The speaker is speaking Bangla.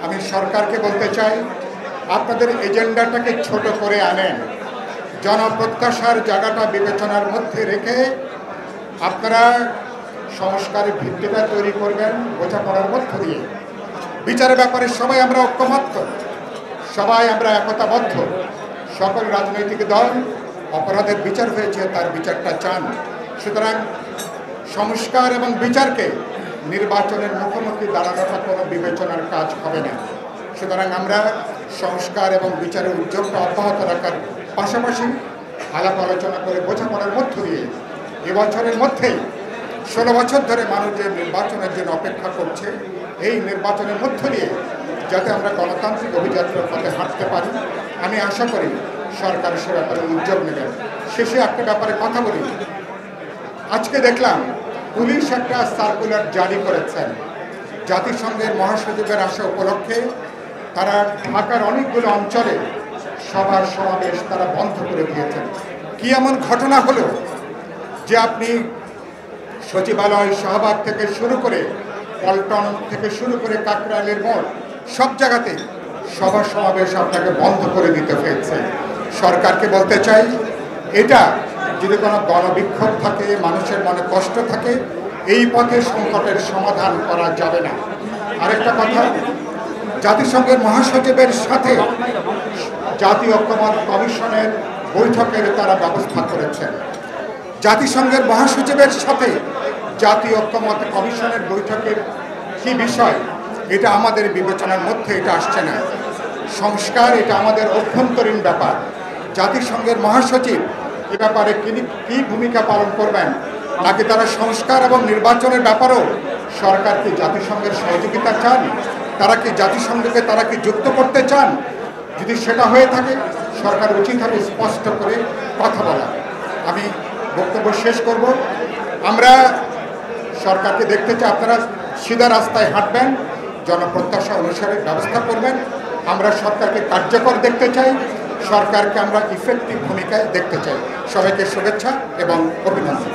আমি সরকারকে বলতে চাই, আপনাদের এজেন্ডাটাকে ছোট করে আনেন, জনপ্রত্যাশার জায়গাটা বিবেচনার মধ্যে রেখে আপনারা সংস্কারের ভিত্তিটা তৈরি করবেন বোঝাপড়ার মধ্য দিয়ে। বিচারের ব্যাপারে সবাই আমরা ঐক্যমত্য, সবাই আমরা একতাবদ্ধ। সকল রাজনৈতিক দল অপরাধের বিচার হয়েছে তার বিচারটা চান। সুতরাং সংস্কার এবং বিচারকে নির্বাচনের মুখোমুখি দাঁড়ানোটা কোনো বিবেচনার কাজ হবে না। সুতরাং আমরা সংস্কার এবং বিচারের উদ্যোগটা অব্যাহত রাখার পাশাপাশি আলাপ আলোচনা করে বোঝাপড়ার মধ্য দিয়ে এবছরের মধ্যেই 16 বছর ধরে মানুষ যে নির্বাচনের জন্য অপেক্ষা করছে, এই নির্বাচনের মধ্য দিয়ে যাতে আমরা গণতান্ত্রিক অভিযাত্রার পথে হাঁটতে পারি, আমি আশা করি সরকার সে ব্যাপারে উদ্যোগ নেবেন। শেষে একটা ব্যাপারে কথা বলি। আজকে দেখলাম পুলিশ একটা সার্কুলার জারি করেছেন, জাতিসংঘের মহাসচিবের আসা উপলক্ষে তারা ঢাকার অনেকগুলো অঞ্চলে সভা সমাবেশ তারা বন্ধ করে দিয়েছেন। কি এমন ঘটনা হলো যে আপনি সচিবালয়, শাহবাগ থেকে শুরু করে পল্টন থেকে শুরু করে কাকরাইলের মোড় সব জায়গাতে সভা সমাবেশ আপনাকে বন্ধ করে দিতে হয়েছে? সরকারকে বলতে চাই, এটা যদি কোনো গণবিক্ষোভ থাকে, মানুষের মনে কষ্ট থাকে, এই পথে সংকটের সমাধান করা যাবে না। আরেকটা কথা, জাতিসংঘের মহাসচিবের সাথে জাতীয় ঐক্যমত কমিশনের বৈঠকের তারা ব্যবস্থা করেছেন। জাতিসংঘের মহাসচিবের সাথে জাতীয় ঐক্যমত কমিশনের বৈঠকের কি বিষয়, এটা আমাদের বিবেচনার মধ্যে এটা আসছে না। সংস্কার এটা আমাদের অভ্যন্তরীণ ব্যাপার। জাতিসংঘের মহাসচিব এ ব্যাপারে কি ভূমিকা পালন করবেন, নাকি তারা সংস্কার এবং নির্বাচনের ব্যাপারেও সরকার কি জাতিসংঘের সহযোগিতা চান, তারা কি জাতিসংঘকে তারা কি যুক্ত করতে চান? যদি সেটা হয়ে থাকে সরকার উচিত হবে স্পষ্ট করে কথা বলা। আমি বক্তব্য শেষ করব। আমরা সরকারকে দেখতে চাই আপনারা সিধা রাস্তায় হাঁটবেন, জনপ্রত্যাশা অনুসারে ব্যবস্থা করবেন। আমরা সরকারকে কার্যকর দেখতে চাই, সরকারকে আমরা ইফেক্টিভ ভূমিকায় দেখতে চাই। সবাইকে শুভেচ্ছা এবং অভিনন্দন।